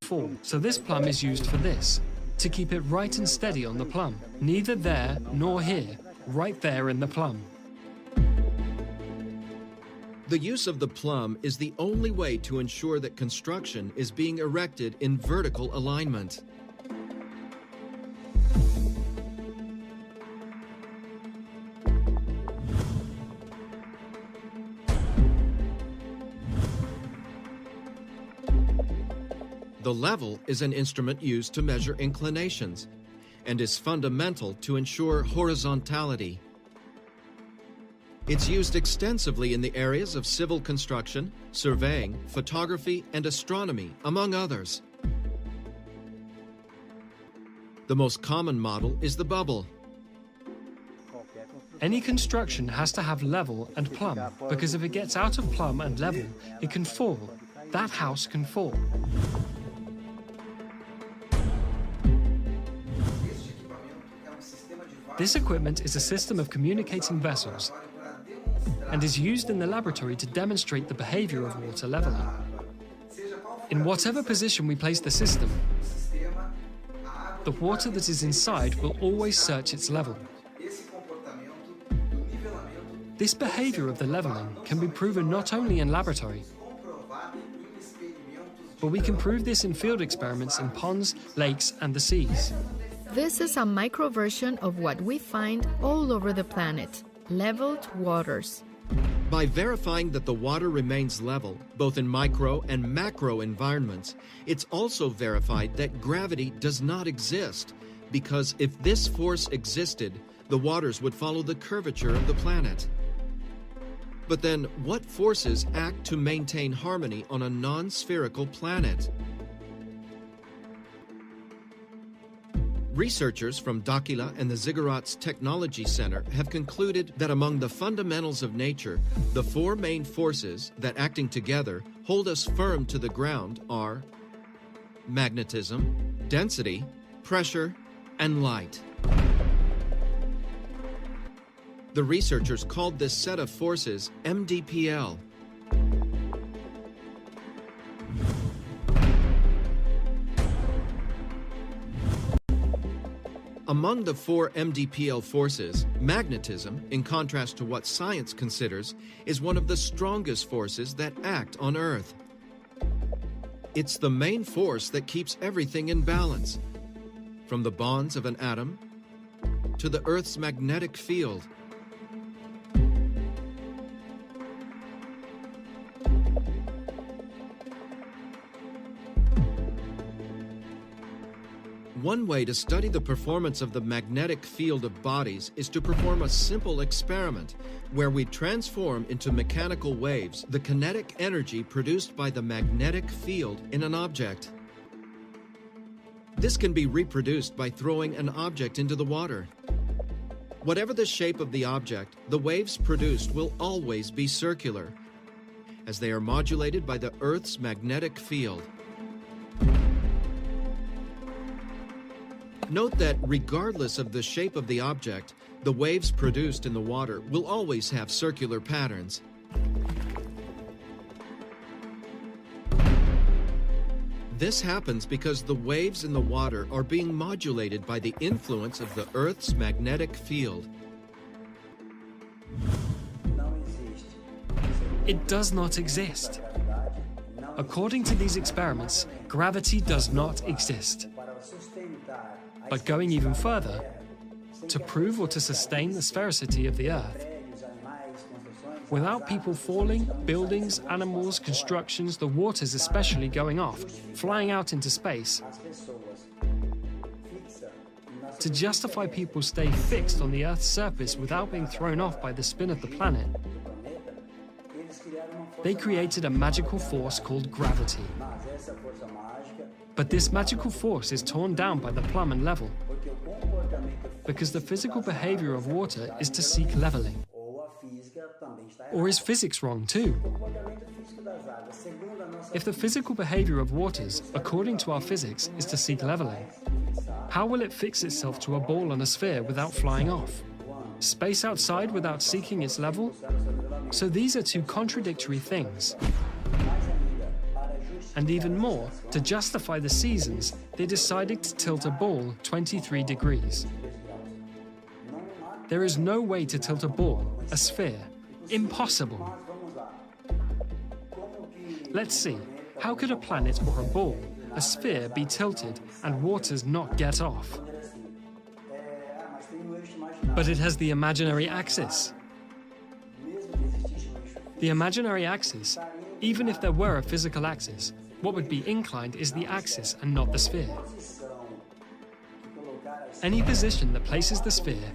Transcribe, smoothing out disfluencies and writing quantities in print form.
fall, so this plumb is used for this, to keep it right and steady on the plumb, neither there nor here, right there in the plumb. The use of the plumb is the only way to ensure that construction is being erected in vertical alignment. The level is an instrument used to measure inclinations and is fundamental to ensure horizontality. It's used extensively in the areas of civil construction, surveying, photography, and astronomy, among others. The most common model is the bubble. Any construction has to have level and plumb, because if it gets out of plumb and level, it can fall. That house can fall. This equipment is a system of communicating vessels and is used in the laboratory to demonstrate the behavior of water leveling. In whatever position we place the system, the water that is inside will always search its level. This behavior of the leveling can be proven not only in laboratory, but we can prove this in field experiments in ponds, lakes, and the seas. This is a micro version of what we find all over the planet, leveled waters. By verifying that the water remains level, both in micro and macro environments, it's also verified that gravity does not exist, because if this force existed, the waters would follow the curvature of the planet. But then, what forces act to maintain harmony on a non-spherical planet? Researchers from Dakila and the Ziggurats Technology Center have concluded that among the fundamentals of nature, the four main forces that, acting together, hold us firm to the ground are magnetism, density, pressure, and light. The researchers called this set of forces MDPL. Among the four MDPL forces, magnetism, in contrast to what science considers, is one of the strongest forces that act on Earth. It's the main force that keeps everything in balance, from the bonds of an atom to the Earth's magnetic field. One way to study the performance of the magnetic field of bodies is to perform a simple experiment where we transform into mechanical waves the kinetic energy produced by the magnetic field in an object. This can be reproduced by throwing an object into the water. Whatever the shape of the object, the waves produced will always be circular, as they are modulated by the Earth's magnetic field. Note that regardless of the shape of the object, the waves produced in the water will always have circular patterns. This happens because the waves in the water are being modulated by the influence of the Earth's magnetic field. It does not exist. According to these experiments, gravity does not exist. But going even further, to prove or to sustain the sphericity of the Earth, without people falling, buildings, animals, constructions, the waters especially going off, flying out into space, to justify people stay fixed on the Earth's surface without being thrown off by the spin of the planet, they created a magical force called gravity. But this magical force is torn down by the plumb and level, because the physical behavior of water is to seek leveling. Or is physics wrong too? If the physical behavior of waters, according to our physics, is to seek leveling, how will it fix itself to a ball on a sphere without flying off? Space outside without seeking its level? So these are two contradictory things. And even more, to justify the seasons, they decided to tilt a ball 23 degrees. There is no way to tilt a ball, a sphere. Impossible. Let's see, how could a planet or a ball, a sphere, be tilted and waters not get off? But it has the imaginary axis. The imaginary axis, even if there were a physical axis, what would be inclined is the axis and not the sphere. Any position that places the sphere